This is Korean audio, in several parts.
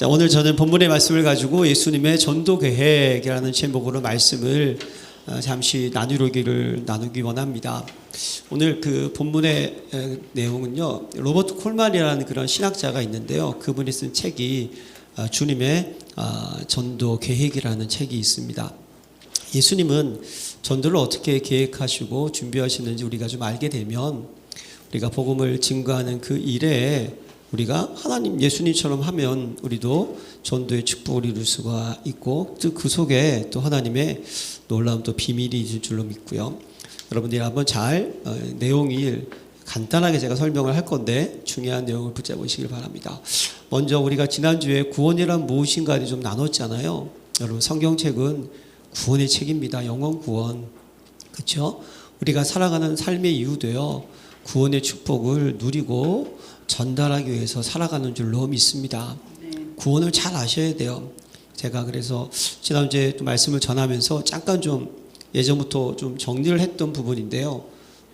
자, 오늘 저는 본문의 말씀을 가지고 예수님의 전도 계획이라는 제목으로 말씀을 잠시 나누기 원합니다. 오늘 그 본문의 내용은요, 로버트 콜만이라는 그런 신학자가 있는데요. 그분이 쓴 책이 주님의 전도 계획이라는 책이 있습니다. 예수님은 전도를 어떻게 계획하시고 준비하시는지 우리가 좀 알게 되면 우리가 복음을 증거하는 그 일에 우리가 하나님 예수님처럼 하면 우리도 전도의 축복을 이룰 수가 있고 또 그 속에 또 하나님의 놀라운 또 비밀이 있을 줄로 믿고요. 여러분들이 한번 잘 내용을 간단하게 제가 설명을 할 건데 중요한 내용을 붙잡으시길 바랍니다. 먼저 우리가 지난주에 구원이란 무엇인가를 좀 나눴잖아요. 여러분 성경책은 구원의 책입니다. 영원 구원. 그렇죠? 우리가 살아가는 삶의 이유도요. 구원의 축복을 누리고 전달하기 위해서 살아가는 줄로 믿습니다. 구원을 잘 아셔야 돼요. 제가 그래서 지난주에 또 말씀을 전하면서 잠깐 좀 예전부터 좀 정리를 했던 부분인데요.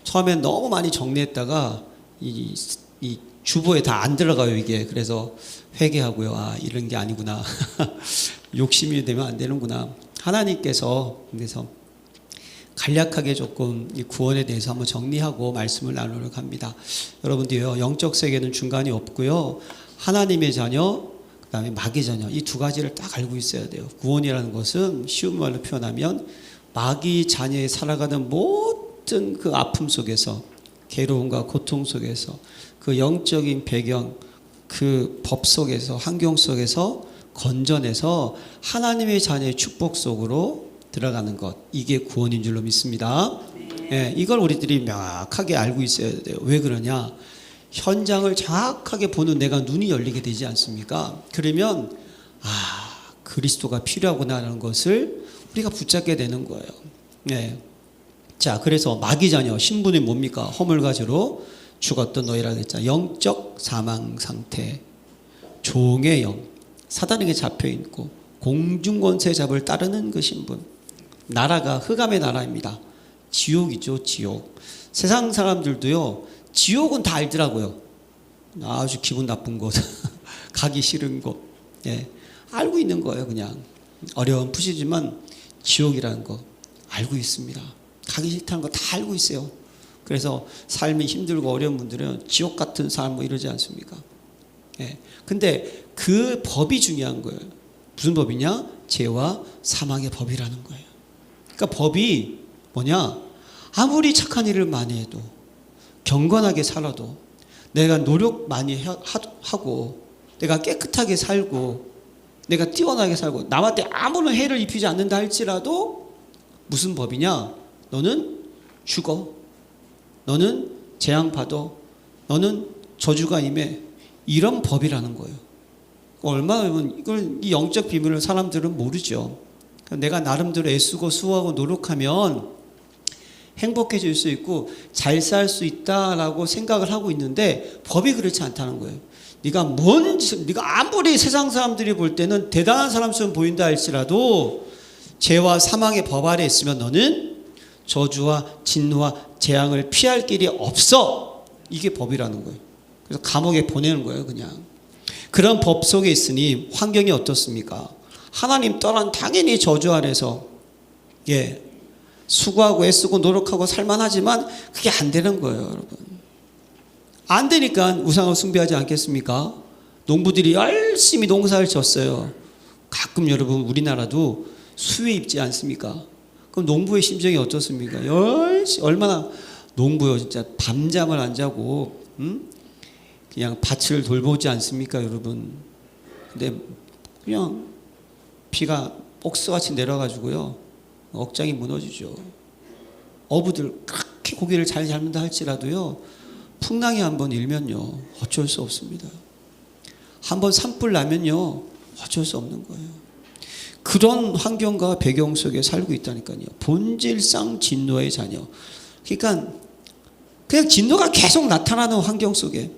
처음엔 너무 많이 정리했다가 이 주보에 다 안 들어가요, 이게. 그래서 회개하고요. 이런 게 아니구나. 욕심이 되면 안 되는구나. 하나님께서 그래서 간략하게 조금 이 구원에 대해서 한번 정리하고 말씀을 나누려고 합니다. 여러분들요, 영적 세계는 중간이 없고요. 하나님의 자녀, 그 다음에 마귀 자녀, 이 두 가지를 딱 알고 있어야 돼요. 구원이라는 것은 쉬운 말로 표현하면 마귀 자녀에 살아가는 모든 그 아픔 속에서, 괴로움과 고통 속에서, 그 영적인 배경, 그 법 속에서, 환경 속에서 건져내서 하나님의 자녀의 축복 속으로 들어가는 것, 이게 구원인 줄로 믿습니다. 예, 이걸 우리들이 명확하게 알고 있어야 돼요. 왜 그러냐? 현장을 정확하게 보는 내가 눈이 열리게 되지 않습니까? 그러면 그리스도가 필요하구나라는 것을 우리가 붙잡게 되는 거예요. 예. 자, 그래서 마귀 자녀 신분이 뭡니까? 허물과 죄로 죽었던 너희라고 했잖아. 영적 사망 상태, 종의 영, 사단에게 잡혀 있고 공중권세 잡을 따르는 그 신분. 나라가 흑암의 나라입니다. 지옥이죠, 지옥. 세상 사람들도요, 지옥은 다 알더라고요. 아주 기분 나쁜 곳, 가기 싫은 곳. 예, 알고 있는 거예요, 그냥. 어려운 푸시지만 지옥이라는 거 알고 있습니다. 가기 싫다는 거 다 알고 있어요. 그래서 삶이 힘들고 어려운 분들은 지옥 같은 삶 뭐 이러지 않습니까? 예. 근데 그 법이 중요한 거예요. 무슨 법이냐? 죄와 사망의 법이라는 거예요. 그러니까 법이 뭐냐? 아무리 착한 일을 많이 해도, 경건하게 살아도, 내가 노력 많이 하고, 내가 깨끗하게 살고, 내가 뛰어나게 살고, 남한테 아무런 해를 입히지 않는다 할지라도 무슨 법이냐? 너는 죽어. 너는 재앙받아. 너는 저주가 임해. 이런 법이라는 거예요. 얼마나 보면 이걸, 이 영적 비밀을 사람들은 모르죠. 내가 나름대로 애쓰고 수고하고 노력하면 행복해질 수 있고 잘 살 수 있다라고 생각을 하고 있는데 법이 그렇지 않다는 거예요. 네가 아무리 세상 사람들이 볼 때는 대단한 사람처럼 보인다 할지라도 죄와 사망의 법 아래 있으면 너는 저주와 진노와 재앙을 피할 길이 없어. 이게 법이라는 거예요. 그래서 감옥에 보내는 거예요, 그냥. 그런 법 속에 있으니 환경이 어떻습니까? 하나님 떠난 당연히 저주 아래서 수고하고 애쓰고 노력하고 살만하지만 그게 안 되는 거예요, 여러분. 안 되니까 우상을 숭배하지 않겠습니까? 농부들이 열심히 농사를 졌어요. 가끔 여러분 우리나라도 수해 입지 않습니까? 그럼 농부의 심정이 어떻습니까? 얼마나 농부요, 진짜 밤잠을 안 자고 그냥 밭을 돌보지 않습니까, 여러분? 근데 그냥 비가 복수같이 내려가지고요, 억장이 무너지죠. 어부들 그렇게 고기를 잘 잡는다 할지라도요, 풍랑이 한번 일면요, 어쩔 수 없습니다. 한번 산불 나면요, 어쩔 수 없는 거예요. 그런 환경과 배경 속에 살고 있다니까요. 본질상 진노의 자녀. 그러니까 그냥 진노가 계속 나타나는 환경 속에.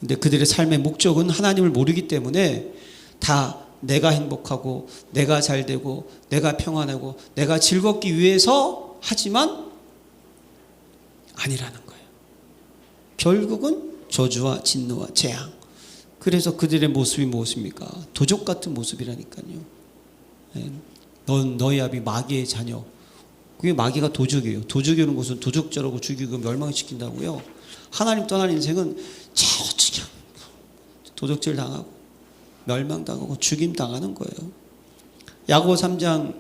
근데 그들의 삶의 목적은 하나님을 모르기 때문에 다 내가 행복하고 내가 잘되고 내가 평안하고 내가 즐겁기 위해서 하지만 아니라는 거예요. 결국은 저주와 진노와 재앙, 그래서 그들의 모습이 무엇입니까? 도적 같은 모습이라니까요. 예. 넌 너희 아비 마귀의 자녀. 그게 마귀가 도적이에요. 도적이라는 것은 도적자라고 죽이고 멸망시킨다고요. 하나님 떠난 인생은 저주죠. 도적질 당하고 멸망당하고 죽임 당하는 거예요. 야고보 3장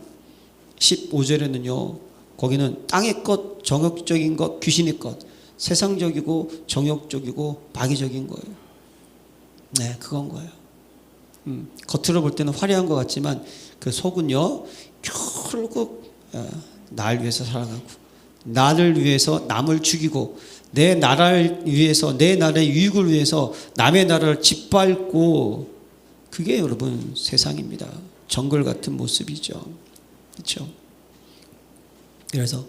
15절에는요. 거기는 땅의 것, 정욕적인 것, 귀신의 것, 세상적이고 정욕적이고 마귀적인 거예요. 네, 그건 거예요. 겉으로 볼 때는 화려한 것 같지만 그 속은요, 결국 날 위해서 살아가고 나를 위해서 남을 죽이고 내 나라를 위해서 내 나라의 유익을 위해서 남의 나라를 짓밟고 그게 여러분 세상입니다. 정글 같은 모습이죠. 그렇죠? 그래서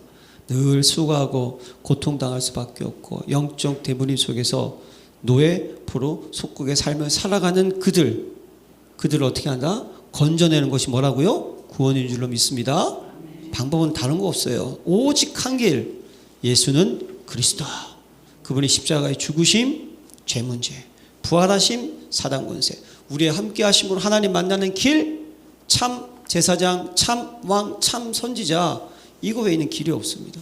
늘 수고하고 고통당할 수밖에 없고 영적 대문인 속에서 노예포로 속국의 삶을 살아가는 그들을 어떻게 한다? 건져내는 것이 뭐라고요? 구원인 줄로 믿습니다. 방법은 다른 거 없어요. 오직 한 길, 예수는 그리스도. 그분이 십자가의 죽으심, 죄 문제, 부활하심, 사단 권세, 우리의 함께 하심으로 하나님 만나는 길, 참 제사장, 참 왕, 참 선지자, 이거 외에는 길이 없습니다.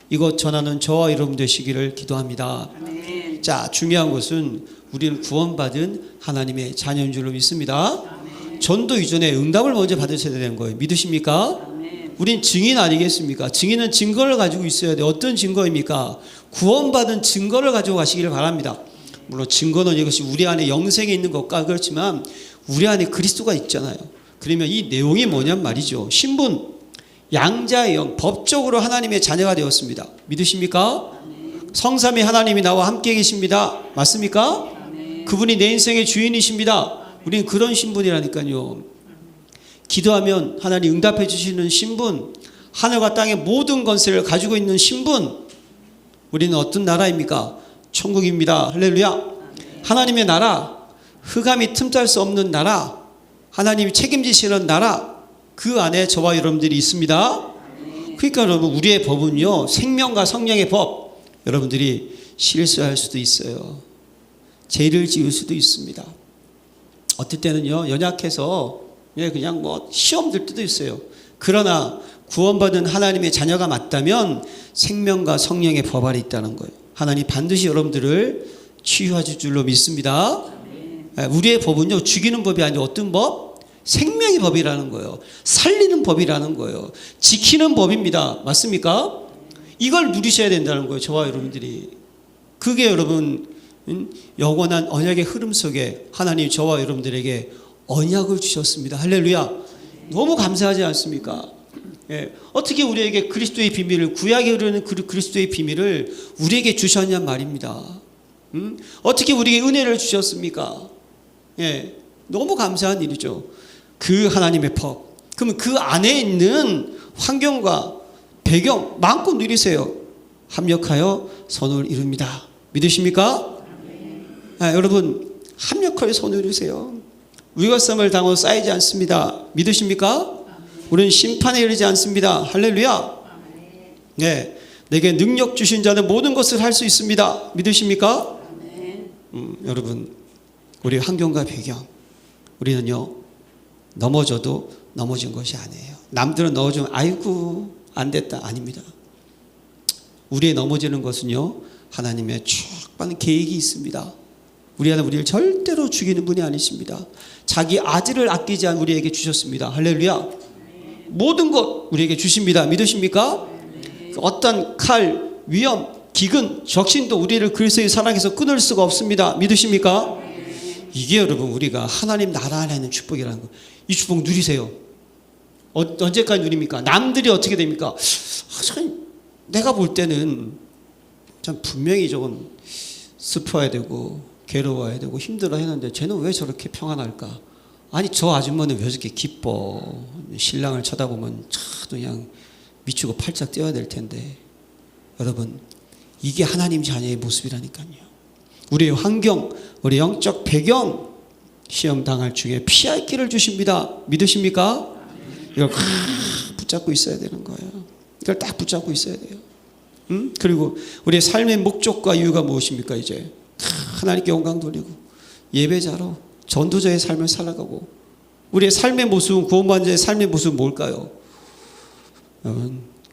이것 전하는 저와 여러분 되시기를 기도합니다. 아멘. 자, 중요한 것은 우리는 구원받은 하나님의 자녀인 줄로 믿습니다. 아멘. 전도 이전에 응답을 먼저 받으셔야 되는 거예요. 믿으십니까? 아멘. 우린 증인 아니겠습니까? 증인은 증거를 가지고 있어야 돼요. 어떤 증거입니까? 구원받은 증거를 가지고 가시기를 바랍니다. 물론 증거는 이것이 우리 안에 영생에 있는 것과 그렇지만 우리 안에 그리스도가 있잖아요. 그러면 이 내용이 뭐냔 말이죠. 신분, 양자의 영, 법적으로 하나님의 자녀가 되었습니다. 믿으십니까? 아멘. 성삼위 하나님이 나와 함께 계십니다. 맞습니까? 아멘. 그분이 내 인생의 주인이십니다. 우리는 그런 신분이라니까요. 기도하면 하나님 응답해 주시는 신분, 하늘과 땅의 모든 권세를 가지고 있는 신분. 우리는 어떤 나라입니까? 천국입니다. 할렐루야. 아멘. 하나님의 나라, 흑암이 틈탈 수 없는 나라, 하나님이 책임지시는 나라, 그 안에 저와 여러분들이 있습니다. 그러니까 여러분, 우리의 법은요, 생명과 성령의 법. 여러분들이 실수할 수도 있어요. 죄를 지을 수도 있습니다. 어떨 때는요, 연약해서 그냥 뭐 시험 들 때도 있어요. 그러나 구원받은 하나님의 자녀가 맞다면 생명과 성령의 법 아래 있다는 거예요. 하나님 반드시 여러분들을 치유하실 줄로 믿습니다. 우리의 법은요, 죽이는 법이 아니라 어떤 법? 생명의 법이라는 거예요. 살리는 법이라는 거예요. 지키는 법입니다. 맞습니까? 이걸 누리셔야 된다는 거예요. 저와 여러분들이. 그게 여러분 영원한 언약의 흐름 속에 하나님 저와 여러분들에게 언약을 주셨습니다. 할렐루야. 너무 감사하지 않습니까? 예. 어떻게 우리에게 그리스도의 비밀을, 구약에 흐르는 그리스도의 비밀을 우리에게 주셨냔 말입니다. 어떻게 우리에게 은혜를 주셨습니까? 예. 너무 감사한 일이죠. 그 하나님의 법. 그러면 그 안에 있는 환경과 배경 마음껏 누리세요. 합력하여 선을 이룹니다. 믿으십니까? 여러분, 합력하여 선을 이루세요. 위거쌈을 당하고 쌓이지 않습니다. 믿으십니까? 우리는 심판에 이르지 않습니다. 할렐루야. 네, 내게 능력 주신 자는 모든 것을 할 수 있습니다. 믿으십니까? 여러분, 우리 환경과 배경, 우리는요, 넘어져도 넘어진 것이 아니에요. 남들은 넘어지면 아이고 안 됐다. 아닙니다. 우리의 넘어지는 것은요, 하나님의 축복한 계획이 있습니다. 우리 하나님 우리를 절대로 죽이는 분이 아니십니다. 자기 아들을 아끼지 않은 우리에게 주셨습니다. 할렐루야. 모든 것 우리에게 주십니다. 믿으십니까? 어떤 칼, 위험, 기근, 적신도 우리를 그리스도의 사랑에서 끊을 수가 없습니다. 믿으십니까? 이게 여러분 우리가 하나님 나라 안에 있는 축복이라는 거. 이 축복 누리세요. 언제까지 누립니까? 남들이 어떻게 됩니까? 내가 볼 때는 참 분명히 조금 슬퍼야 되고 괴로워야 되고 힘들어 했는데 쟤는 왜 저렇게 평안할까? 아니 저 아줌마는 왜 저렇게 기뻐? 신랑을 쳐다보면 참 그냥 미치고 팔짝 뛰어야 될 텐데. 여러분, 이게 하나님 자녀의 모습이라니까요. 우리의 환경, 우리 영적 배경, 시험 당할 중에 피할 길을 주십니다. 믿으십니까? 이걸 붙잡고 있어야 되는 거예요. 이걸 딱 붙잡고 있어야 돼요. 그리고 우리의 삶의 목적과 이유가 무엇입니까? 이제 하나님께 영광 돌리고 예배자로 전도자의 삶을 살아가고 우리의 삶의 모습은 구원받은 자의 삶의 모습은 뭘까요?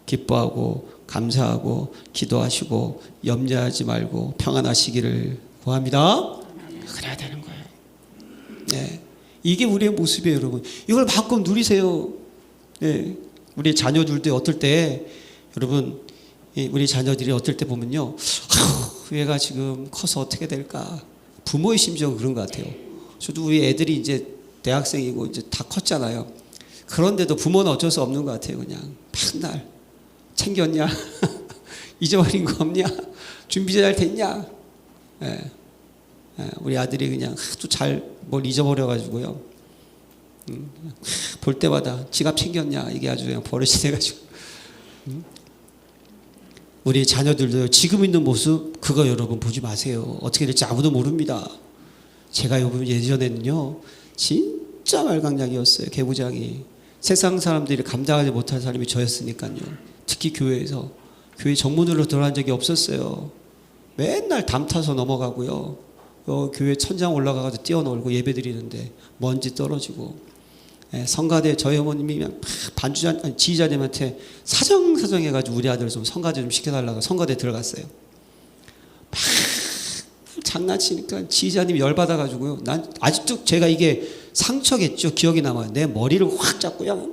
기뻐하고 감사하고 기도하시고 염려하지 말고 평안하시기를 구합니다. 그래야 되는 거예요. 네. 이게 우리의 모습이에요, 여러분. 이걸 마음껏 누리세요. 네. 우리 자녀들도 어떨 때 여러분 우리 자녀들이 어떨 때 보면요, 얘가 지금 커서 어떻게 될까? 부모의 심정은 그런 것 같아요. 저도 우리 애들이 이제 대학생이고 이제 다 컸잖아요. 그런데도 부모는 어쩔 수 없는 것 같아요. 그냥 맨날 챙겼냐? 잊어버린 거 없냐? 준비 잘 됐냐? 예. 우리 아들이 그냥 하도 잘 뭘 잊어버려가지고요. 볼 때마다 지갑 챙겼냐? 이게 아주 그냥 버릇이 돼가지고. 우리 자녀들도 지금 있는 모습 그거 여러분 보지 마세요. 어떻게 될지 아무도 모릅니다. 제가 예전에는요 진짜 말강약이었어요. 개구장이. 세상 사람들이 감당하지 못할 사람이 저였으니까요. 특히 교회에서 교회 정문으로 들어간 적이 없었어요. 맨날 담 타서 넘어가고요. 교회 천장 올라가서 뛰어놀고 예배 드리는데 먼지 떨어지고, 성가대 저희 어머님이 지휘자님한테 사정해가지고 우리 아들 좀 성가대 좀 시켜달라고 성가대 들어갔어요. 막 장난치니까 지휘자님이 열받아가지고요. 난 아직도 제가 이게 상처겠죠. 기억이 남아요. 내 머리를 확 잡고 그냥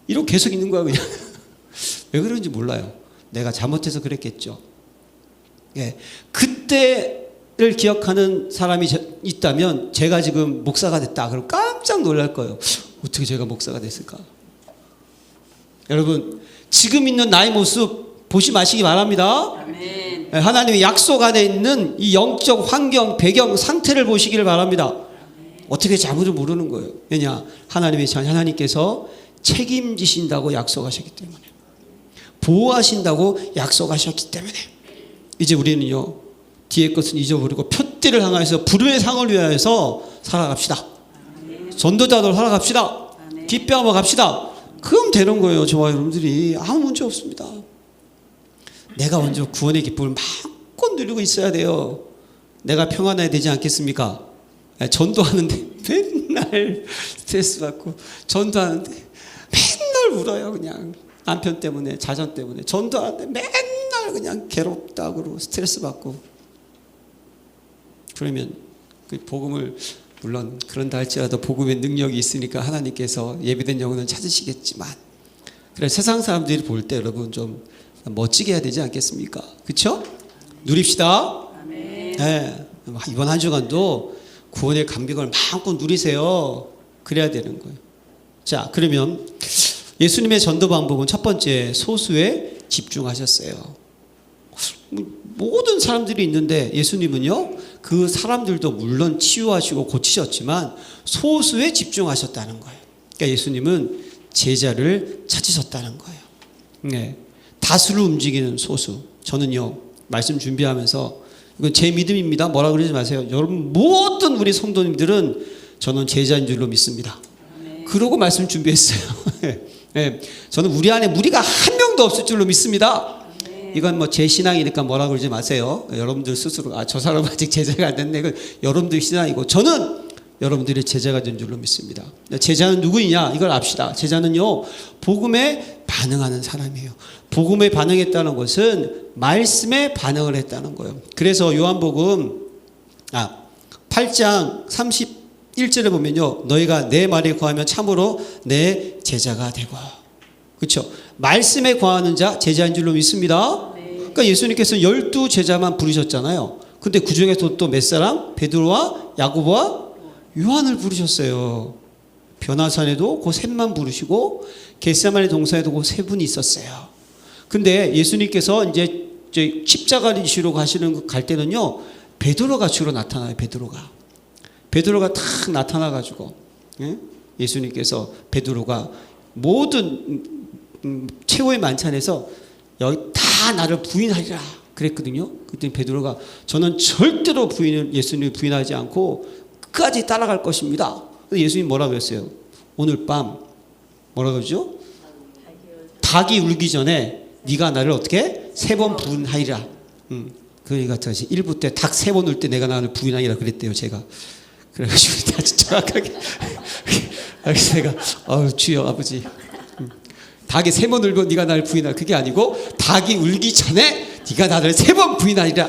이러고 계속 있는 거야 그냥. 왜 그런지 몰라요. 내가 잘못해서 그랬겠죠. 예, 그때를 기억하는 사람이 있다면 제가 지금 목사가 됐다. 그럼 깜짝 놀랄 거예요. 어떻게 제가 목사가 됐을까? 여러분 지금 있는 나의 모습 보지 마시기 바랍니다. 아멘. 하나님의 약속 안에 있는 이 영적 환경, 배경, 상태를 보시기를 바랍니다. 아멘. 어떻게 될지 아무도 모르는 거예요. 왜냐? 하나님의 자녀 하나님께서 책임지신다고 약속하셨기 때문에, 보호하신다고 약속하셨기 때문에 이제 우리는요 뒤의 것은 잊어버리고 표대를 향하여서 불의 상을 위하여서 살아갑시다. 전도자들 살아갑시다. 기뻐하며 갑시다. 그럼 되는 거예요. 저와 여러분들이 아무 문제 없습니다. 내가 먼저 구원의 기쁨을 마음껏 누리고 있어야 돼요. 내가 평안해야 되지 않겠습니까? 전도하는데 맨날 스트레스 받고, 전도하는데 맨날 울어요. 그냥 남편 때문에, 자전 때문에. 전도하는데 맨날 그냥 괴롭다 그러고 스트레스 받고. 그러면 그 복음을, 물론 그런다 할지라도 복음의 능력이 있으니까 하나님께서 예비된 영혼은 찾으시겠지만, 그래 세상 사람들이 볼 때 여러분 좀 멋지게 해야 되지 않겠습니까? 그렇죠? 누립시다. 아멘. 네. 이번 한 주간도 구원의 감격을 마음껏 누리세요. 그래야 되는 거예요. 자, 그러면 예수님의 전도 방법은 첫 번째, 소수에 집중하셨어요. 모든 사람들이 있는데 예수님은요 그 사람들도 물론 치유하시고 고치셨지만 소수에 집중하셨다는 거예요. 그러니까 예수님은 제자를 찾으셨다는 거예요. 네. 다수를 움직이는 소수. 저는요 말씀 준비하면서, 이건 제 믿음입니다. 뭐라 그러지 마세요. 여러분 모든 우리 성도님들은 저는 제자인 줄로 믿습니다. 그러고 말씀 준비했어요. 네. 저는 우리 안에 무리가 한 명도 없을 줄로 믿습니다. 이건 뭐 제 신앙이니까 뭐라 그러지 마세요. 여러분들 스스로 저 사람 아직 제자가 안 됐네. 이건 여러분들 신앙이고, 저는 여러분들이 제자가 된 줄로 믿습니다. 제자는 누구이냐? 이걸 압시다. 제자는요 복음에 반응하는 사람이에요. 복음에 반응했다는 것은 말씀에 반응을 했다는 거예요. 그래서 요한복음 8장 31절에 보면요, 너희가 내 말에 거하면 참으로 내 제자가 되고. 그렇죠? 말씀에 거하는 자 제자인 줄로 믿습니다. 그러니까 예수님께서 12제자만 부르셨잖아요. 근데 그 중에서 또 몇 사람? 베드로와 야고보와 요한을 부르셨어요. 변화산에도 그 셋만 부르시고 겟세마네 동산에도 그 세 분이 있었어요. 근데 예수님께서 이제 십자가를 지시러 갈 때는요 베드로가 주로 나타나요. 베드로가 탁 나타나가지고, 예수님께서 베드로가 모든 최후의 만찬에서 여기 다 나를 부인하리라 그랬거든요. 그때 베드로가 저는 절대로 예수님을 부인하지 않고 끝까지 따라갈 것입니다. 예수님 뭐라고 했어요? 오늘 밤 뭐라고 그러죠? 닭이 울기 전에 네가 나를 어떻게? 3번 부인하리라. 그러니까 다시 1부 때 닭 3번 울 때 내가 나를 부인하리라 그랬대요. 제가 그래가지고 아주 정확하게 그래서 내가 주여 아버지 닭이 3번 울고 네가 나를 부인하라 그게 아니고 닭이 울기 전에 네가 나를 3번 부인하리라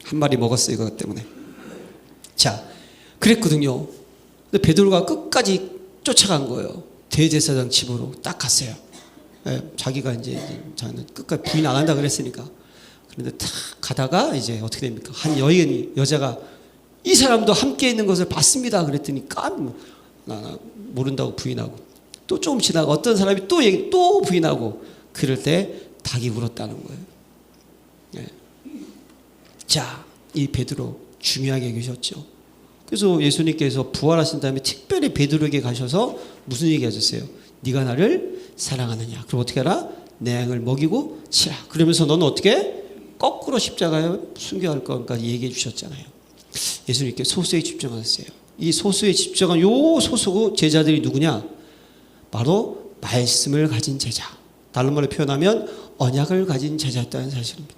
한 마리 먹었어요. 이것 때문에. 자 그랬거든요. 근데 베드로가 끝까지 쫓아간 거예요. 대제사장 집으로 딱 갔어요. 예, 자기가 이제 자기는 끝까지 부인 안 한다 그랬으니까. 그런데 탁 가다가 이제 어떻게 됩니까? 한 여자가 이 사람도 함께 있는 것을 봤습니다. 그랬더니 나 모른다고 부인하고 또 조금 지나가 어떤 사람이 또 부인하고 그럴 때 닭이 울었다는 거예요. 예. 자, 이 베드로 중요하게 계셨죠. 그래서 예수님께서 부활하신 다음에 특별히 베드로에게 가셔서 무슨 얘기 하셨어요? 네가 나를 사랑하느냐? 그럼 어떻게 하라? 내 양을 먹이고 치라. 그러면서 너는 어떻게? 거꾸로 십자가에 순교할 것까지 얘기해 주셨잖아요. 예수님께 소수에 집중하셨어요. 이 소수에 집중한 요 소수 제자들이 누구냐? 바로 말씀을 가진 제자. 다른 말로 표현하면 언약을 가진 제자였다는 사실입니다.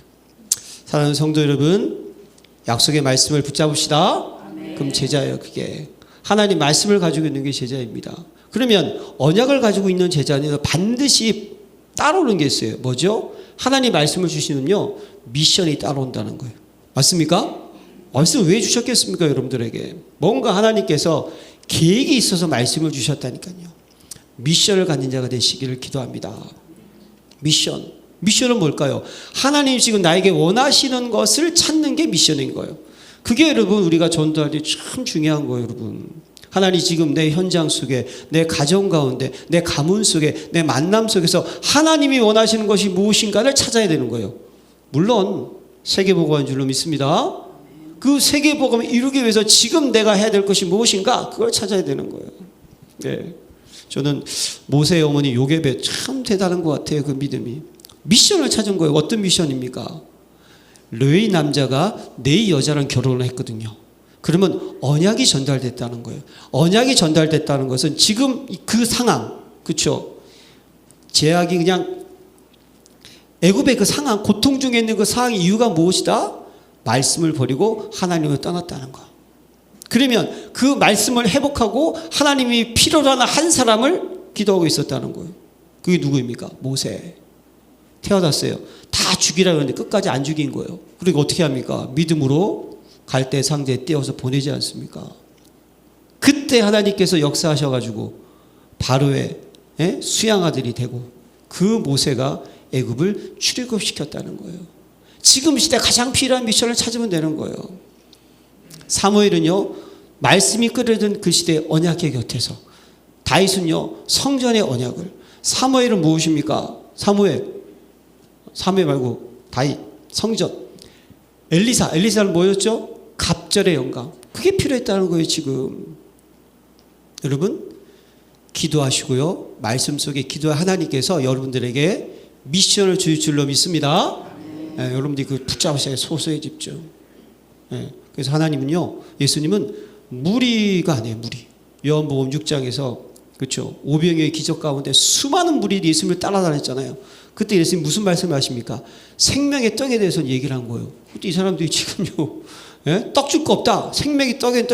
사랑하는 성도 여러분, 약속의 말씀을 붙잡읍시다. 그럼 제자예요. 그게 하나님 말씀을 가지고 있는 게 제자입니다. 그러면 언약을 가지고 있는 제자는 반드시 따라오는 게 있어요. 뭐죠? 하나님 말씀을 주시면요 미션이 따라온다는 거예요. 맞습니까? 말씀을 왜 주셨겠습니까? 여러분들에게 뭔가 하나님께서 계획이 있어서 말씀을 주셨다니까요. 미션을 가진 자가 되시기를 기도합니다. 미션은 뭘까요? 하나님이 지금 나에게 원하시는 것을 찾는 게 미션인 거예요. 그게 여러분 우리가 전도할 때 참 중요한 거예요. 여러분 하나님 지금 내 현장 속에 내 가정 가운데 내 가문 속에 내 만남 속에서 하나님이 원하시는 것이 무엇인가를 찾아야 되는 거예요. 물론 세계복음인 줄로 믿습니다. 그 세계복음을 이루기 위해서 지금 내가 해야 될 것이 무엇인가 그걸 찾아야 되는 거예요. 네. 저는 모세의 어머니 요게벳 참 대단한 것 같아요. 그 믿음이 미션을 찾은 거예요. 어떤 미션입니까? 레위 남자가 네 여자랑 결혼을 했거든요. 그러면 언약이 전달됐다는 거예요. 언약이 전달됐다는 것은 지금 그 상황, 그렇죠? 제약이 그냥 애굽의 그 상황, 고통 중에 있는 그 상황의 이유가 무엇이다? 말씀을 버리고 하나님을 떠났다는 거. 그러면 그 말씀을 회복하고 하나님이 필요로 하는 한 사람을 기도하고 있었다는 거예요. 그게 누구입니까? 모세. 태어났어요. 다 죽이라 그러는데 끝까지 안 죽인 거예요. 그리고 어떻게 합니까? 믿음으로 갈대 상자에 띄워서 보내지 않습니까? 그때 하나님께서 역사하셔가지고 바로의 수양아들이 되고 그 모세가 애굽을 출애굽시켰다는 거예요. 지금 시대 가장 필요한 미션을 찾으면 되는 거예요. 사무엘은요 말씀이 끓여든 그 시대의 언약의 곁에서, 다윗은요 성전의 언약을, 사무엘은 무엇입니까? 사무엘 말고 다윗, 성전. 엘리사는 뭐였죠? 갑절의 영광. 그게 필요했다는 거예요. 지금 여러분 기도하시고요, 말씀 속에 기도할 하나님께서 여러분들에게 미션을 주실 줄로 믿습니다. 여러분들이 그 붙잡으셔야 소수에 집중. 그래서 하나님은요, 예수님은 무리가 아니에요. 무리. 요한복음 6장에서 그렇죠, 오병이어의 기적 가운데 수많은 무리들이 예수님을 따라다녔잖아요. 그때 예수님 무슨 말씀을 하십니까? 생명의 떡에 대해서 얘기를 한 거예요. 근데 이 사람들이 지금요 떡 줄 거 없다. 생명의 떡에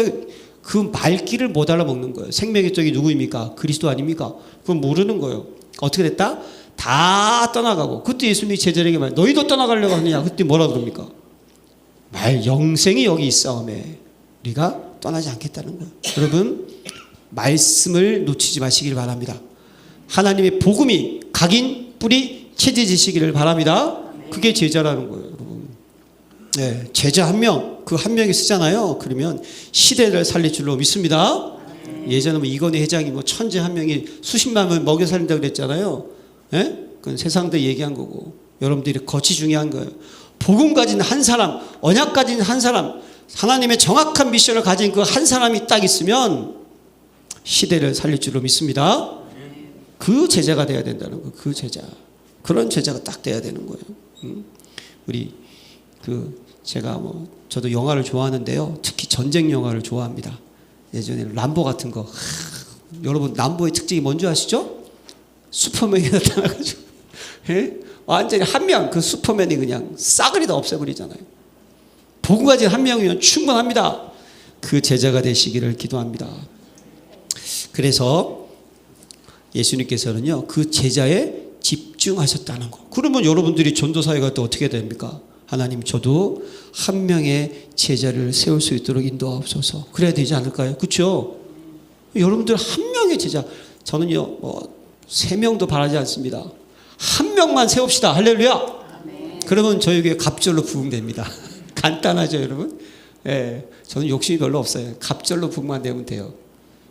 그 말귀를 못 알아먹는 거예요. 생명의 떡이 누구입니까? 그리스도 아닙니까? 그건 모르는 거예요. 어떻게 됐다? 다 떠나가고. 그때 예수님이 제자에게 말, 너희도 떠나가려고 하느냐? 그때 뭐라 그럽니까? 영생이 여기 있사오매 우리가 떠나지 않겠다는 거예요. 여러분 말씀을 놓치지 마시길 바랍니다. 하나님의 복음이 각인 뿌리 채지시기를 바랍니다. 그게 제자라는 거예요. 여러분 제자 한 명, 그 한 명이 쓰잖아요. 그러면 시대를 살릴 줄로 믿습니다. 예전에 이건희 회장이 천재 한 명이 수십만 명 먹여 살린다고 그랬잖아요. 그건 세상들 얘기한 거고, 여러분들이 거치 중요한 거예요. 복음 가진 한 사람, 언약 가진 한 사람, 하나님의 정확한 미션을 가진 그 한 사람이 딱 있으면 시대를 살릴 줄로 믿습니다. 그 제자가 돼야 된다는 거예요. 그 제자, 그런 제자가 딱 돼야 되는 거예요. 우리 제가 저도 영화를 좋아하는데요, 특히 전쟁 영화를 좋아합니다. 예전에는 람보 같은 거. 여러분 람보의 특징이 뭔지 아시죠? 슈퍼맨이 나타나가지고 완전히 한 명, 그 슈퍼맨이 그냥 싸그리 다 없애버리잖아요. 복음 가진 한 명이면 충분합니다. 그 제자가 되시기를 기도합니다. 그래서 예수님께서는요, 그 제자에 집중하셨다는 거. 그러면 여러분들이 전도사회가 또 어떻게 됩니까? 하나님, 저도 한 명의 제자를 세울 수 있도록 인도하옵소서. 그래야 되지 않을까요? 그렇죠? 여러분들 한 명의 제자. 저는요, 3명도 바라지 않습니다. 한 명만 세웁시다. 할렐루야. 그러면 저에게 갑절로 부흥됩니다. 간단하죠, 여러분? 예, 저는 욕심이 별로 없어요. 갑절로 부흥만 되면 돼요.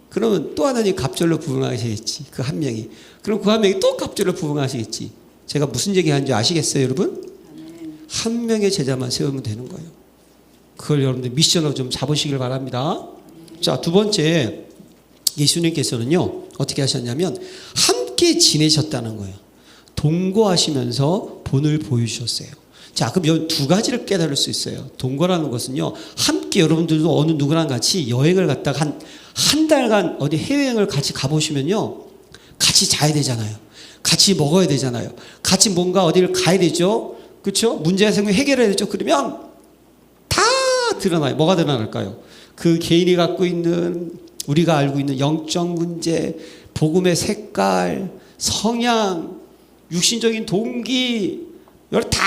그러면 또 하나님 갑절로 부흥하시겠지. 그 한 명이. 그럼 그 한 명이 또 갑절로 부흥하시겠지. 제가 무슨 얘기하는지 아시겠어요, 여러분? 한 명의 제자만 세우면 되는 거예요. 그걸 여러분들 미션으로 좀 잡으시길 바랍니다. 자, 두 번째, 예수님께서는요, 어떻게 하셨냐면 함께 지내셨다는 거예요. 동거하시면서 본을 보여주셨어요. 자, 그럼 이 두 가지를 깨달을 수 있어요. 동거라는 것은요, 함께 여러분들도 어느 누구랑 같이 여행을 갔다가 한 달간 어디 해외여행을 같이 가보시면요, 같이 자야 되잖아요. 같이 먹어야 되잖아요. 같이 뭔가 어디를 가야 되죠. 그렇죠? 문제가 생기면 해결해야 되죠. 그러면 다 드러나요. 뭐가 드러날까요? 그 개인이 갖고 있는, 우리가 알고 있는 영적 문제, 복음의 색깔, 성향, 육신적인 동기, 이걸 다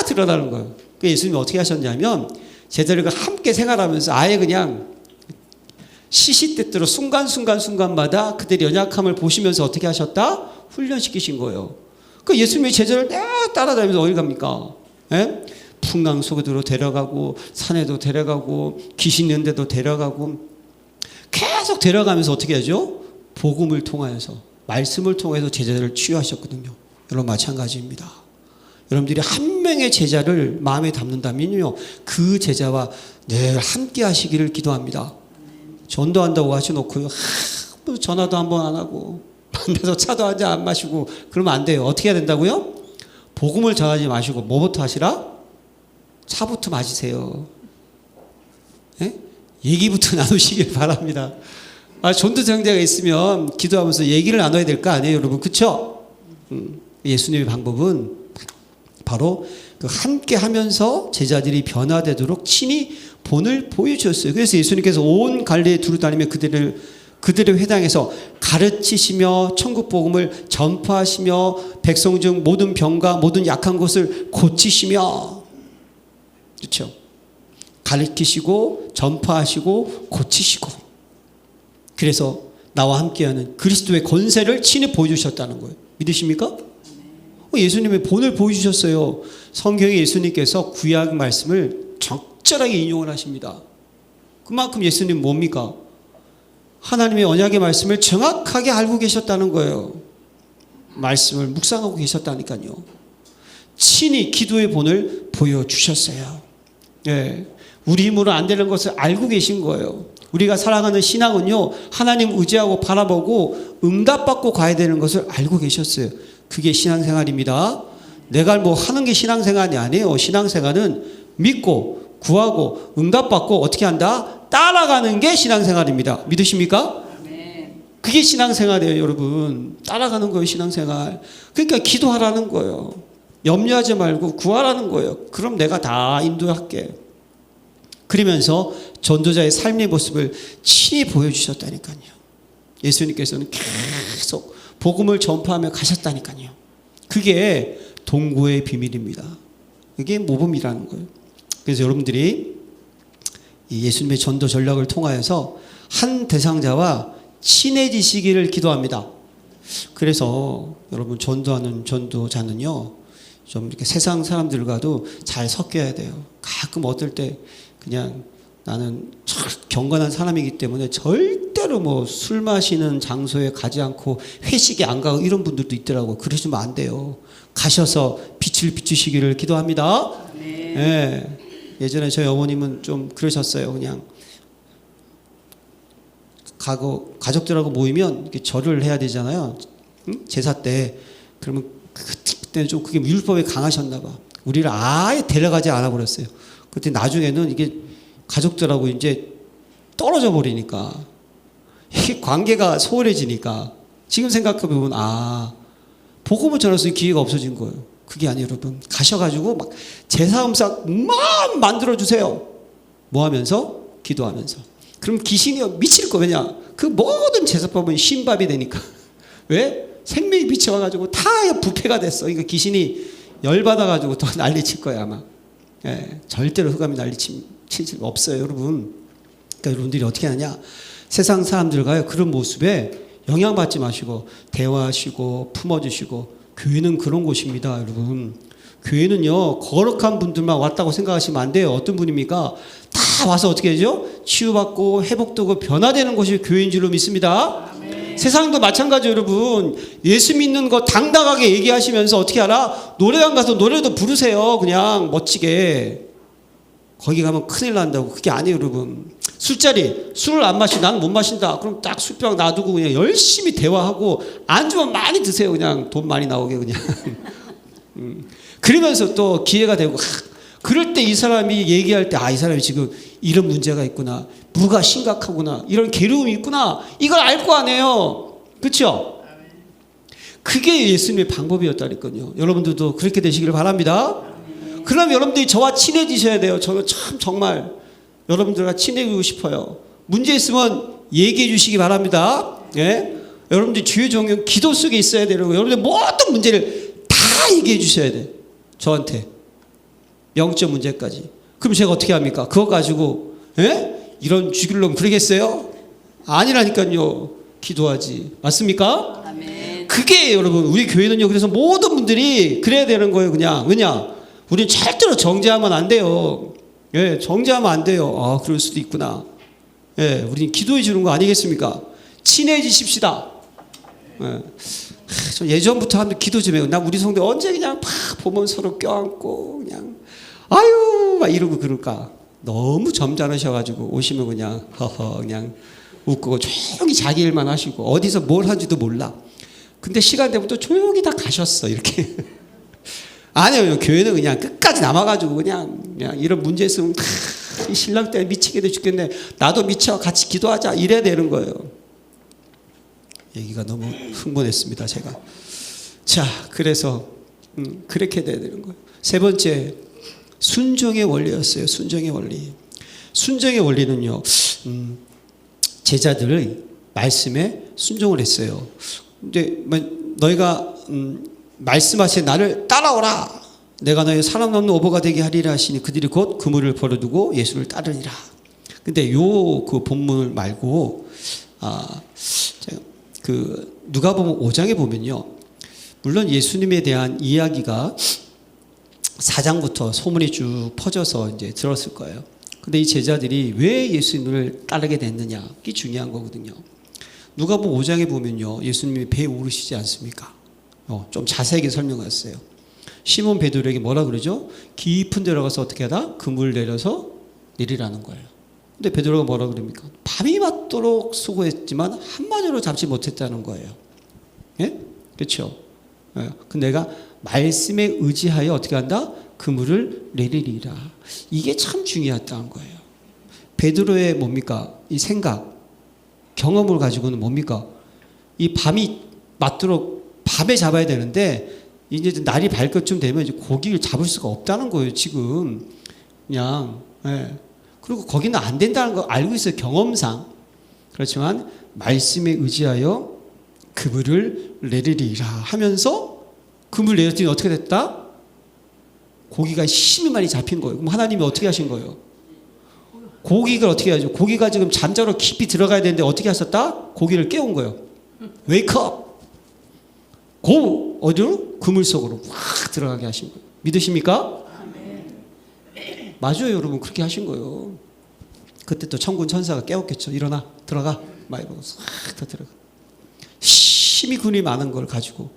드러나는 거예요. 그 예수님이 어떻게 하셨냐면 제자들과 함께 생활하면서 아예 그냥 시시때때로 순간마다 그들의 연약함을 보시면서 어떻게 하셨다? 훈련시키신 거예요. 그 예수님이 제자를 따라다니면서 어디 갑니까? 예? 풍랑 속으로 데려가고 산에도 데려가고 귀신 있는 데도 데려가고 계속 데려가면서 어떻게 하죠? 복음을 통하여서, 말씀을 통해서 제자들을 치유하셨거든요. 여러분 마찬가지입니다. 여러분들이 한 명의 제자를 마음에 담는다면요, 그 제자와 늘 함께 하시기를 기도합니다. 전도한다고 하셔놓고요, 전화도 한번 안 하고 만나서 차도 한 잔 안 마시고 그러면 안 돼요. 어떻게 해야 된다고요? 복음을 전하지 마시고 뭐부터 하시라? 차부터 마시세요. 예? 얘기부터 나누시길 바랍니다. 전도자가 있으면 기도하면서 얘기를 나눠야 될 거 아니에요, 여러분? 그렇죠? 예수님의 방법은 바로 그 함께 하면서 제자들이 변화되도록 친히 본을 보여주셨어요. 그래서 예수님께서 온 갈릴리에 두루 다니며 그들의 회당에서 가르치시며 천국 복음을 전파하시며 백성 중 모든 병과 모든 약한 것을 고치시며, 그렇죠? 가르치시고 전파하시고 고치시고, 그래서 나와 함께하는 그리스도의 권세를 친히 보여주셨다는 거예요. 믿으십니까? 예수님의 본을 보여주셨어요. 성경에 예수님께서 구약 말씀을 적절하게 인용을 하십니다. 그만큼 예수님 뭡니까? 하나님의 언약의 말씀을 정확하게 알고 계셨다는 거예요. 말씀을 묵상하고 계셨다니까요. 친히 기도의 본을 보여주셨어요. 예, 우리 힘으로 안 되는 것을 알고 계신 거예요. 우리가 살아가는 신앙은요, 하나님 의지하고 바라보고 응답받고 가야 되는 것을 알고 계셨어요. 그게 신앙생활입니다. 내가 뭐 하는 게 신앙생활이 아니에요. 신앙생활은 믿고 구하고 응답받고 어떻게 한다? 따라가는 게 신앙생활입니다. 믿으십니까? 그게 신앙생활이에요, 여러분. 따라가는 거예요, 신앙생활. 그러니까 기도하라는 거예요. 염려하지 말고 구하라는 거예요. 그럼 내가 다 인도할게. 그러면서 전도자의 삶의 모습을 친히 보여주셨다니까요. 예수님께서는 계속 복음을 전파하며 가셨다니까요. 그게 동고의 비밀입니다. 그게 모범이라는 거예요. 그래서 여러분들이 이 예수님의 전도 전략을 통하여서 한 대상자와 친해지시기를 기도합니다. 그래서 여러분 전도하는 전도자는요, 좀 이렇게 세상 사람들과도 잘 섞여야 돼요. 가끔 어떨 때 그냥 나는 경건한 사람이기 때문에 절대로 뭐 술 마시는 장소에 가지 않고 회식에 안 가고 이런 분들도 있더라고요. 그러시면 안 돼요. 가셔서 빛을 비추시기를 기도합니다. 네. 예. 예전에 저희 어머님은 좀 그러셨어요. 그냥 가족들하고 모이면 이렇게 절을 해야 되잖아요. 응? 제사 때. 그러면 그때는 좀 그게 율법에 강하셨나 봐. 우리를 아예 데려가지 않아 버렸어요. 그때 나중에는 이게 가족들하고 이제 떨어져 버리니까 이게 관계가 소홀해지니까 지금 생각해 보면 복음을 전할 수 있는 기회가 없어진 거예요. 그게 아니에요, 여러분. 가셔가지고 막 제사음상 막 만들어 주세요. 뭐 하면서? 기도하면서. 그럼 귀신이 미칠 거. 왜냐? 그 모든 제사법은 신밥이 되니까. 왜? 생명이 미쳐가지고 다 부패가 됐어. 그러니까 귀신이 열받아가지고 더 난리칠 거야 아마. 예, 절대로 흑암이 난리칠 없어요 여러분. 그러니까 여러분들이 어떻게 하냐, 세상 사람들과의 그런 모습에 영향받지 마시고 대화하시고 품어주시고. 교회는 그런 곳입니다 여러분. 교회는요 거룩한 분들만 왔다고 생각하시면 안 돼요. 어떤 분입니까? 다 와서 어떻게 하죠? 치유받고 회복되고 변화되는 곳이 교회인 줄로 믿습니다. 아멘. 세상도 마찬가지 여러분. 예수 믿는 거 당당하게 얘기하시면서 어떻게 하나? 노래방 가서 노래도 부르세요. 그냥 멋지게. 거기 가면 큰일 난다고. 그게 아니에요 여러분. 술자리, 술을 안 마시, 나는 못 마신다. 그럼 딱 술병 놔두고 그냥 열심히 대화하고 안주만 많이 드세요. 그냥 돈 많이 나오게 그냥. 그러면서 또 기회가 되고, 그럴 때 이 사람이 얘기할 때, 이 사람이 지금 이런 문제가 있구나, 뭐가 심각하구나, 이런 괴로움이 있구나, 이걸 알 거 아니에요. 그렇죠? 그게 예수님의 방법이었다니까요. 여러분들도 그렇게 되시기를 바랍니다. 그럼 여러분들이 저와 친해지셔야 돼요. 저는 참 정말 여러분들과 친해지고 싶어요. 문제 있으면 얘기해 주시기 바랍니다. 예? 여러분들이 주의 종용 기도 속에 있어야 되고, 여러분들 모든 문제를 다 얘기해 주셔야 돼. 저한테 영적 문제까지. 그럼 제가 어떻게 합니까? 그거 가지고 이런 죽일 놈 그러겠어요? 아니라니까요. 기도하지. 맞습니까? 아멘. 그게 여러분 우리 교회는요. 그래서 모든 분들이 그래야 되는 거예요. 그냥. 왜냐? 우린 절대로 정죄하면 안 돼요. 예, 정죄하면 안 돼요. 그럴 수도 있구나. 예, 우린 기도해 주는 거 아니겠습니까? 친해지십시다. 예. 저 예전부터 하면 기도 좀 해요. 나 우리 성도 언제 그냥 팍 보면 서로 껴안고 그냥 아유 막 이러고 그럴까. 너무 점잖으셔가지고 오시면 그냥 허허 그냥 웃고 조용히 자기 일만 하시고 어디서 뭘 하는지도 몰라. 근데 시간 되면 또 조용히 다 가셨어 이렇게. 아니요, 교회는 그냥 끝까지 남아가지고 그냥 이런 문제 있으면 이 신랑 때문에 미치게 죽겠네. 나도 미쳐 같이 기도하자 이래야 되는 거예요. 얘기가 너무 흥분했습니다 제가. 자, 그래서 그렇게 돼야 되는 거예요. 세 번째, 순종의 원리였어요. 순종의 원리. 순종의 원리는요, 제자들의 말씀에 순종을 했어요. 근데 너희가 말씀하신 나를 따라오라. 내가 너희 사람 없는 오보가 되게 하리라 하시니 그들이 곧 그물을 버려두고 예수를 따르니라. 근데 그 본문을 말고 그 누가복음 5장에 보면요, 물론 예수님에 대한 이야기가 4장부터 소문이 쭉 퍼져서 이제 들었을 거예요. 근데 이 제자들이 왜 예수님을 따르게 됐느냐, 이게 중요한 거거든요. 누가복음 5장에 보면요, 예수님이 배에 오르시지 않습니까? 좀 자세하게 설명했어요. 시몬 베드로에게 뭐라 그러죠? 깊은 데 들어가서 어떻게 하다? 그물 내려서 내리라는 거예요. 근데 베드로가 뭐라 그럽니까? 밤이 맞도록 수고했지만 한마디로 잡지 못했다는 거예요. 예? 그렇죠? 예. 근데 내가 말씀에 의지하여 어떻게 한다? 그물을 내리리라. 이게 참 중요했다는 거예요. 베드로의 뭡니까? 이 생각, 경험을 가지고는 뭡니까? 이 밤이 맞도록 밤에 잡아야 되는데 이제 날이 밝을 것쯤 되면 이제 고기를 잡을 수가 없다는 거예요. 지금 그냥. 예. 그리고 거기는 안 된다는 거 알고 있어요. 경험상. 그렇지만 말씀에 의지하여 그물을 내리리라 하면서 그물 내렸더니 어떻게 됐다? 고기가 힘이 많이 잡힌 거예요. 그럼 하나님이 어떻게 하신 거예요? 고기를 어떻게 하죠? 고기가 지금 잠자로 깊이 들어가야 되는데 어떻게 하셨다? 고기를 깨운 거예요. 웨이크업. 어디로? 그물 속으로 확 들어가게 하신 거예요. 믿으십니까? 맞아요, 여러분. 그렇게 하신 거예요. 그때 또 천군 천사가 깨웠겠죠. 일어나, 들어가. 막 이러고 싹 다 들어가. 힘이 근이 많은 걸 가지고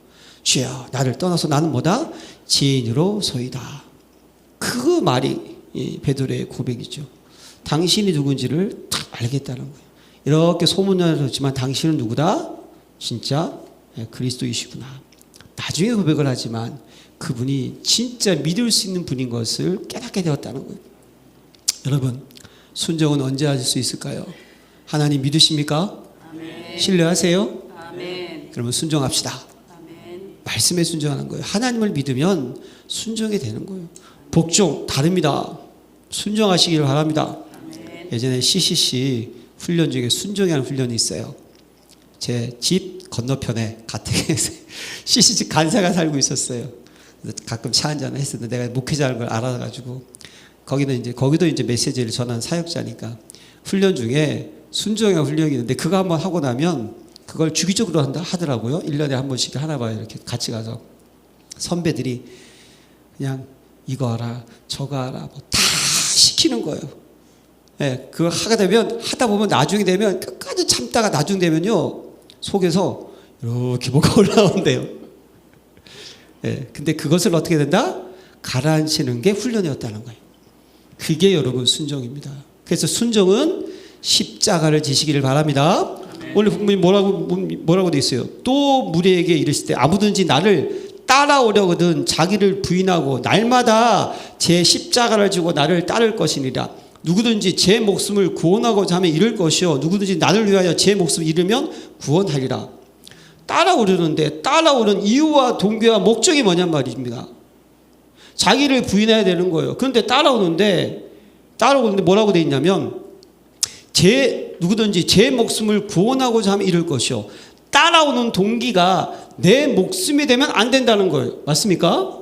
주여, 나를 떠나서 나는 뭐다? 죄인으로 소이다. 그 말이 베드로의 고백이죠. 당신이 누군지를 딱 알겠다는 거예요. 이렇게 소문을 듣지만 당신은 누구다? 진짜 그리스도이시구나. 나중에 고백을 하지만 그분이 진짜 믿을 수 있는 분인 것을 깨닫게 되었다는 거예요. 여러분, 순종은 언제 하실 수 있을까요? 하나님 믿으십니까? 아멘. 신뢰하세요? 아멘. 그러면 순종합시다. 아멘. 말씀에 순종하는 거예요. 하나님을 믿으면 순종이 되는 거예요. 복종 다릅니다. 순종하시기를 바랍니다. 아멘. 예전에 CCC 훈련 중에 순종하는 훈련이 있어요. 제 집 건너편에 가택에서 CC집 간사가 살고 있었어요. 가끔 차 한잔 했었는데 내가 목회자라는 걸 알아가지고 거기도 이제 메시지를 전하는 사역자니까 훈련 중에 순종의 훈련이 있는데 그거 한번 하고 나면 그걸 주기적으로 하더라고요. 1년에 한 번씩 하나 봐요. 이렇게 같이 가서 선배들이 그냥 이거 하라 저거 하라 뭐 다 시키는 거예요. 예, 그거 하다 보면 나중에 되면 끝까지 참다가 나중 되면요 속에서 이렇게 뭐가 올라온대요. 예, 근데 그것을 어떻게 된다? 가라앉히는 게 훈련이었다는 거예요. 그게 여러분 순종입니다. 그래서 순종은 십자가를 지시기를 바랍니다. 오늘 본문이 뭐라고 돼 있어요? 또 무리에게 이르실 때 아무든지 나를 따라오려거든 자기를 부인하고 날마다 제 십자가를 지고 나를 따를 것이니라. 누구든지 제 목숨을 구원하고자 하면 잃을 것이요 누구든지 나를 위하여 제 목숨을 잃으면 구원하리라. 따라오려는데 따라오는 이유와 동기와 목적이 뭐냔 말입니다. 자기를 부인해야 되는 거예요. 그런데 따라오는데 뭐라고 돼 있냐면 누구든지 제 목숨을 구원하고자 하면 잃을 것이요. 따라오는 동기가 내 목숨이 되면 안 된다는 거예요. 맞습니까?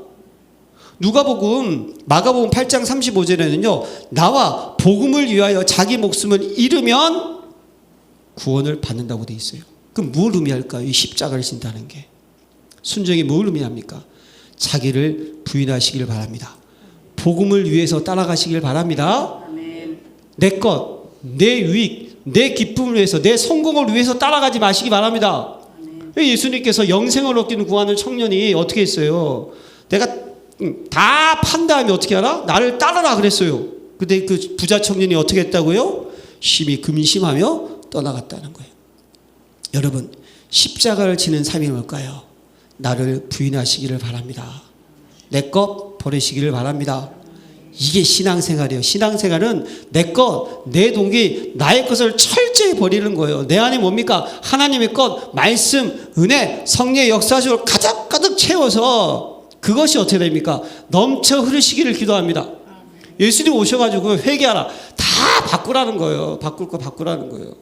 마가복음 8장 35절에는요. 나와 복음을 위하여 자기 목숨을 잃으면 구원을 받는다고 돼 있어요. 그럼 뭘 의미할까요? 이 십자가를 진다는 게. 순종이 뭘 의미합니까? 자기를 부인하시길 바랍니다. 복음을 위해서 따라가시길 바랍니다. 내 것, 내 유익, 내 기쁨을 위해서, 내 성공을 위해서 따라가지 마시기 바랍니다. 예수님께서 영생을 얻기는 구하는 청년이 어떻게 했어요? 내가 다 판 다음에 어떻게 하라? 나를 따르라 그랬어요. 근데 그 부자 청년이 어떻게 했다고요? 심히 근심하며 떠나갔다는 거예요. 여러분, 십자가를 지는 삶이 뭘까요? 나를 부인하시기를 바랍니다. 내 것 버리시기를 바랍니다. 이게 신앙생활이에요. 신앙생활은 내 것, 내 동기, 나의 것을 철저히 버리는 거예요. 내 안에 뭡니까? 하나님의 것, 말씀, 은혜, 성령의 역사적으로 가득가득 채워서 그것이 어떻게 됩니까? 넘쳐 흐르시기를 기도합니다. 예수님 오셔가지고 회개하라. 다 바꾸라는 거예요. 바꿀 거 바꾸라는 거예요.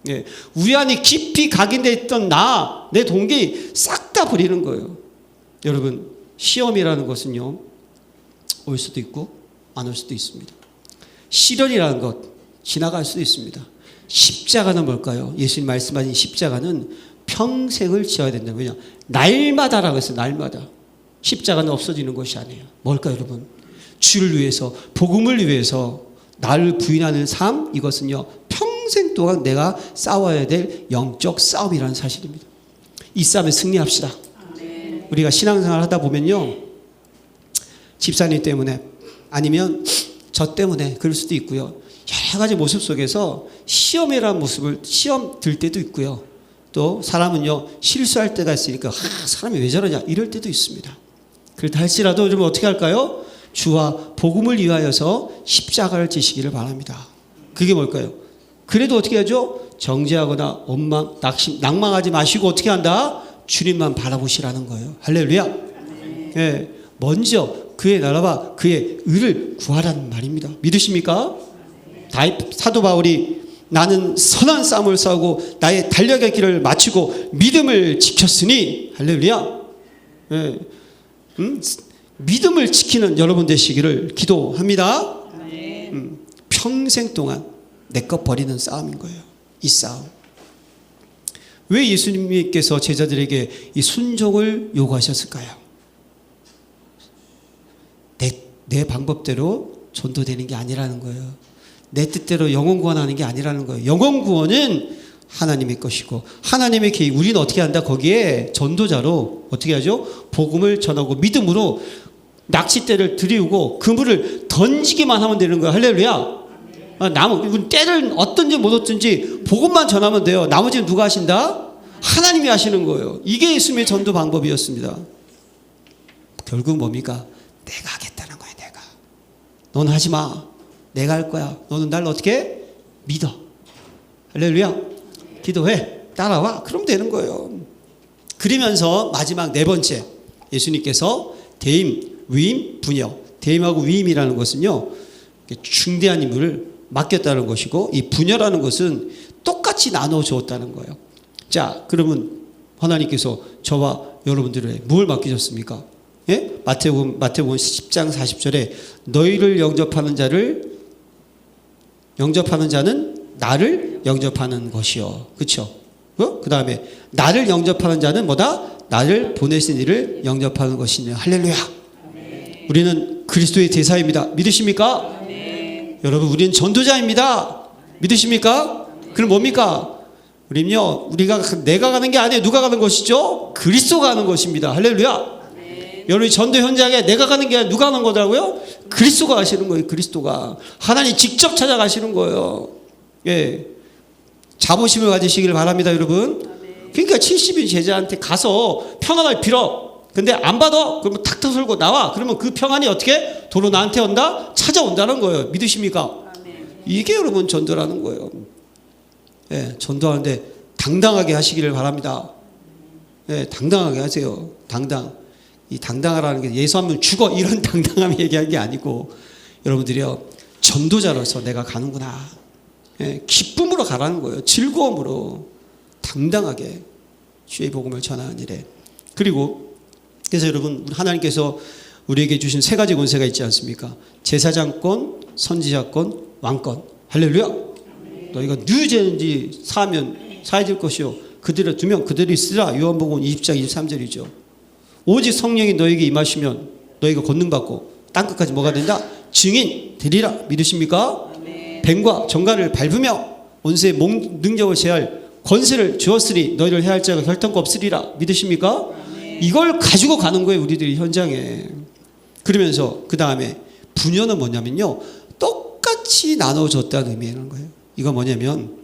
예, 우리 안에 깊이 각인되어 있던 내 동기 싹 다 버리는 거예요. 여러분, 시험이라는 것은요, 올 수도 있고 안 올 수도 있습니다. 시련이라는 것 지나갈 수도 있습니다. 십자가는 뭘까요? 예수님 말씀하신 십자가는 평생을 지어야 된다. 왜냐? 날마다라고 했어요. 날마다. 십자가는 없어지는 것이 아니에요. 뭘까요, 여러분? 주를 위해서, 복음을 위해서 나를 부인하는 삶, 이것은요 평생 동안 내가 싸워야 될 영적 싸움이라는 사실입니다. 이 싸움에 승리합시다. 우리가 신앙생활 하다 보면요, 집사님 때문에 아니면 저 때문에 그럴 수도 있고요, 여러 가지 모습 속에서 시험 들 때도 있고요, 또 사람은요 실수할 때가 있으니까 사람이 왜 저러냐 이럴 때도 있습니다. 그렇다 할지라도 여러분 어떻게 할까요? 주와 복음을 위하여서 십자가를 지시기를 바랍니다. 그게 뭘까요? 그래도 어떻게 하죠? 정죄하거나 낭망하지 마시고 어떻게 한다? 주님만 바라보시라는 거예요. 할렐루야. 예, 먼저 그의 나라와 그의 의를 구하라는 말입니다. 믿으십니까? 사도 바울이 나는 선한 싸움을 싸우고 나의 달려갈 길을 마치고 믿음을 지켰으니, 할렐루야. 예, 믿음을 지키는 여러분 되시기를 기도합니다. 평생 동안 내 것 버리는 싸움인 거예요. 이 싸움. 왜 예수님께서 제자들에게 이 순종을 요구하셨을까요? 내 방법대로 전도되는 게 아니라는 거예요. 내 뜻대로 영혼 구원하는 게 아니라는 거예요. 영혼 구원은 하나님의 것이고 하나님의 계획, 우리는 어떻게 한다? 거기에 전도자로 어떻게 하죠? 복음을 전하고 믿음으로 낚싯대를 들이우고 그물을 던지기만 하면 되는 거예요. 할렐루야. 때를 얻든지 못 얻든지 복음만 전하면 돼요. 나머지는 누가 하신다? 하나님이 하시는 거예요. 이게 예수님의 전도 방법이었습니다. 결국 뭡니까? 내가 하겠다는 거예요. 내가. 넌 하지 마. 내가 할 거야. 너는 날 어떻게 믿어. 할렐루야. 기도해. 따라와. 그럼 되는 거예요. 그러면서 마지막 네 번째, 예수님께서 대임, 위임, 분여. 대임하고 위임이라는 것은요, 중대한 임무를 맡겼다는 것이고, 이 분여라는 것은 똑같이 나눠 주었다는 거예요. 자, 그러면 하나님께서 저와 여러분들에게 뭘 맡기셨습니까? 예? 마태복음 10장 40절에 너희를 영접하는 자는 나를 영접하는 것이요. 그렇죠? 그 다음에 나를 영접하는 자는 뭐다? 나를 보내신 이를 영접하는 것이냐. 할렐루야. 아멘. 우리는 그리스도의 대사입니다. 믿으십니까? 아멘. 여러분, 우리는 전도자입니다. 믿으십니까? 아멘. 그럼 뭡니까? 우리는요, 내가 가는 게 아니에요. 누가 가는 것이죠? 그리스도가 가는 것입니다. 할렐루야. 아멘. 여러분, 전도 현장에 내가 가는 게 아니라 누가 가는 거더라고요? 그리스도가 가시는 거예요. 그리스도가. 하나님 직접 찾아가시는 거예요. 예. 자부심을 가지시길 바랍니다, 여러분. 그러니까 70인 제자한테 가서 평안을 빌어. 근데 안 받아? 그러면 탁탁 설고 나와. 그러면 그 평안이 어떻게? 도로 나한테 온다? 찾아온다는 거예요. 믿으십니까? 이게 여러분 전도라는 거예요. 예, 전도하는데 당당하게 하시기를 바랍니다. 예, 당당하게 하세요. 이 당당하라는 게 예수하면 죽어 이런 당당함 얘기한 게 아니고, 여러분들이요, 전도자로서 내가 가는구나. 예, 기쁨으로 가라는 거예요. 즐거움으로 당당하게 주의 복음을 전하는 일에. 그리고 그래서 여러분, 하나님께서 우리에게 주신 세 가지 권세가 있지 않습니까? 제사장권, 선지자권, 왕권. 할렐루야. 너희가 누구죄인지 사하면 사야 될 것이요 그들을 두면 그들이 쓰라. 요한복음 20장 23절이죠. 오직 성령이 너에게 임하시면 너희가 권능받고 땅끝까지 뭐가 된다? 증인 되리라. 믿으십니까? 뱀과 정갈을 밟으며 원수의 능력을 제할 권세를 주었으니 너희를 해할 자가 결단코 없으리라. 믿으십니까? 이걸 가지고 가는 거예요, 우리들이 현장에. 그러면서 그 다음에 분여는 뭐냐면요, 똑같이 나눠줬다는 의미라는 거예요. 이거 뭐냐면,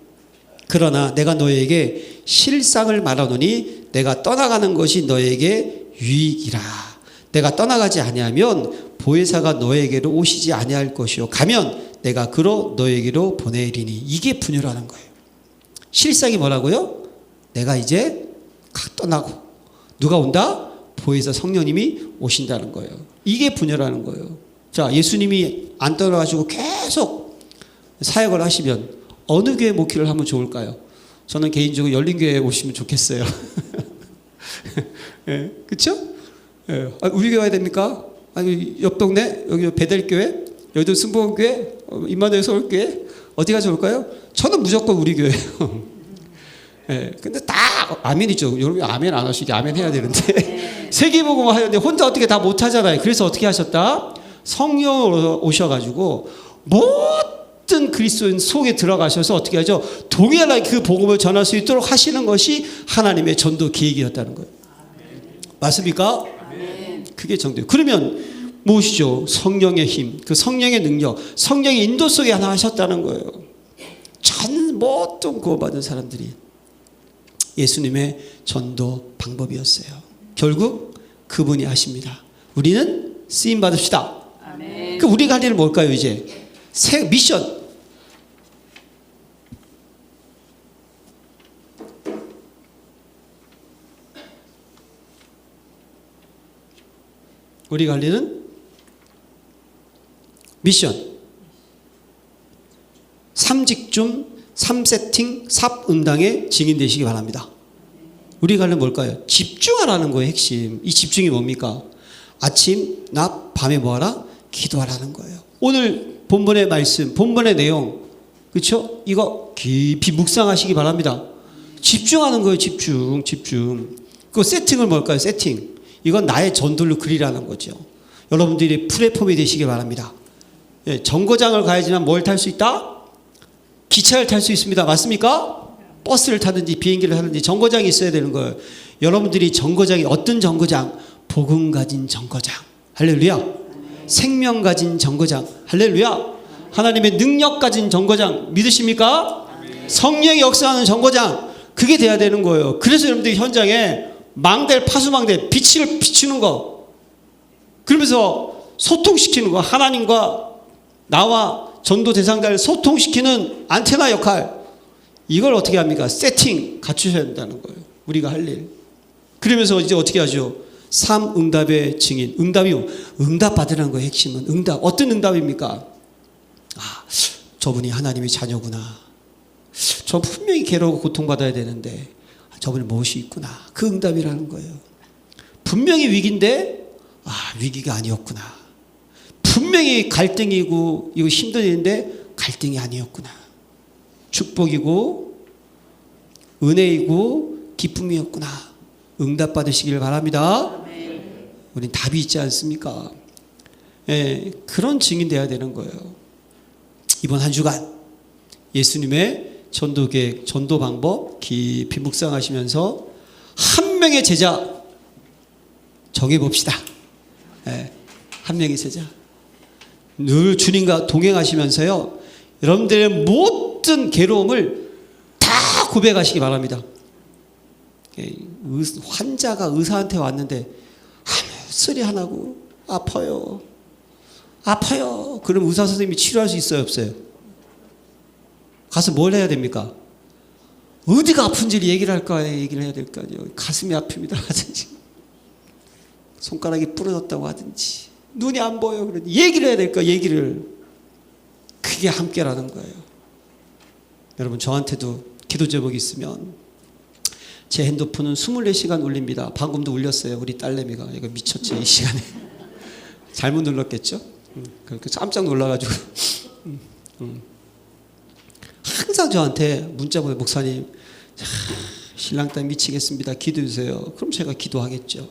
그러나 내가 너에게 실상을 말하노니 내가 떠나가는 것이 너에게 유익이라. 내가 떠나가지 아니하면 보혜사가 너에게로 오시지 아니할 것이요 가면 내가 그로 너에게로 보내리니. 이게 분여라는 거예요. 실상이 뭐라고요? 내가 이제 떠나고 누가 온다? 보혜사 성령님이 오신다는 거예요. 이게 분여라는 거예요. 자, 예수님이 안 떠나가시고 계속 사역을 하시면 어느 교회 목회를 하면 좋을까요? 저는 개인적으로 열린교회에 오시면 좋겠어요. 예, 그렇죠? 예, 우리 교회 와야 됩니까? 아니, 옆 동네 여기 베델교회, 여기도 승복원교회, 임마누엘 서울교회, 어디가 좋을까요? 저는 무조건 우리 교회예요. 예, 근데 다 아멘이죠. 여러분 아멘 안 하시게 아멘 해야 되는데 세계복음을 하는데 혼자 어떻게 다 못하잖아요. 그래서 어떻게 하셨다? 성령으로 오셔가지고 모든 그리스도인 속에 들어가셔서 어떻게 하죠? 동일하게 그 복음을 전할 수 있도록 하시는 것이 하나님의 전도 계획이었다는 거예요. 맞습니까? 그게 전도예요. 그러면 무엇이죠? 성령의 힘, 그 성령의 능력, 성령의 인도 속에 하나 하셨다는 거예요. 전 모든 구원받은 사람들이 예수님의 전도 방법이었어요. 결국 그분이 하십니다. 우리는 쓰임 받읍시다. 아멘. 그 우리가 할 일은 뭘까요? 이제 새 미션. 우리가 할 일은 미션. 3직중 3세팅 삽응당의 증인 되시기 바랍니다. 우리가 하려면 뭘까요? 집중하라는 거예요. 핵심. 이 집중이 뭡니까? 아침, 낮, 밤에 뭐하라? 기도하라는 거예요. 오늘 본문의 말씀, 본문의 내용, 그렇죠? 이거 깊이 묵상하시기 바랍니다. 집중하는 거예요. 집중. 그 세팅을 뭘까요? 세팅. 이건 나의 전도를 그리라는 거죠. 여러분들이 플랫폼이 되시기 바랍니다. 예, 정거장을 가야지만 뭘 탈 수 있다? 기차를 탈 수 있습니다. 맞습니까? 버스를 타든지 비행기를 타든지 정거장이 있어야 되는 거예요. 여러분들이 정거장이 어떤 정거장? 복음 가진 정거장. 할렐루야. 생명 가진 정거장. 할렐루야. 하나님의 능력 가진 정거장. 믿으십니까? 성령이 역사하는 정거장. 그게 돼야 되는 거예요. 그래서 여러분들이 현장에 망대, 파수망대, 빛을 비추는 거. 그러면서 소통시키는 거. 하나님과 나와 전도 대상자를 소통시키는 안테나 역할. 이걸 어떻게 합니까? 세팅 갖추셔야 된다는 거예요. 우리가 할 일. 그러면서 이제 어떻게 하죠? 3 응답의 증인. 응답이 응답 받으라는 거예요. 핵심은 응답. 어떤 응답입니까? 저분이 하나님의 자녀구나. 저 분명히 괴로워 고통받아야 되는데 저분이 무엇이 있구나. 그 응답이라는 거예요. 분명히 위기인데 위기가 아니었구나. 분명히 갈등이고 이거 힘든 일인데 갈등이 아니었구나. 축복이고 은혜이고 기쁨이었구나. 응답 받으시길 바랍니다. 우린 답이 있지 않습니까? 그런 증인 돼야 되는 거예요. 이번 한 주간 예수님의 전도 계획, 전도 방법 깊이 묵상하시면서 한 명의 제자 정해봅시다. 한 명의 제자. 늘 주님과 동행하시면서요, 여러분들의 모든 괴로움을 다 고백하시기 바랍니다. 환자가 의사한테 왔는데 아무 소리 안 하고 아파요. 그럼 의사 선생님이 치료할 수 있어요, 없어요? 가서 뭘 해야 됩니까? 어디가 아픈지를 얘기를 해야 될 거 아니에요. 가슴이 아픕니다 하든지, 손가락이 부러졌다고 하든지, 눈이 안 보여 그러니 얘기를 해야 될까? 얘기를. 그게 함께라는 거예요. 여러분, 저한테도 기도 제목이 있으면 제 핸드폰은 24시간 울립니다. 방금도 울렸어요. 우리 딸내미가. 이거 미쳤지, 이 시간에. 잘못 눌렀겠죠? 그렇게 깜짝 놀라가지고. 항상 저한테 문자 보내, 목사님 신랑 딸 미치겠습니다, 기도해 주세요. 그럼 제가 기도하겠죠.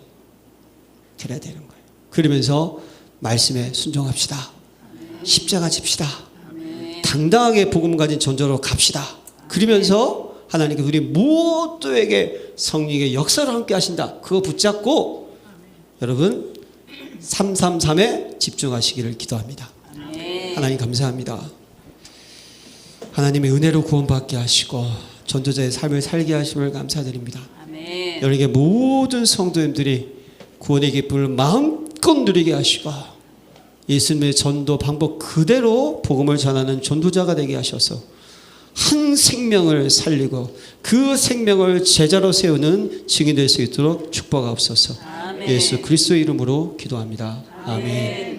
그래야 되는 거예요. 그러면서 말씀에 순종합시다. 십자가 집시다. 당당하게 복음 가진 전도로 갑시다. 그러면서 하나님께서 우리 모두에게 성령의 역사를 함께 하신다. 그거 붙잡고 여러분 333에 집중하시기를 기도합니다. 하나님 감사합니다. 하나님의 은혜로 구원받게 하시고 전도자의 삶을 살게 하심을 감사드립니다. 여러분에게 모든 성도님들이 구원의 기쁨을 마음껏 누리게 하시고 예수님의 전도 방법 그대로 복음을 전하는 전도자가 되게 하셔서 한 생명을 살리고 그 생명을 제자로 세우는 증인 될 수 있도록 축복하옵소서. 예수 그리스도의 이름으로 기도합니다. 아멘.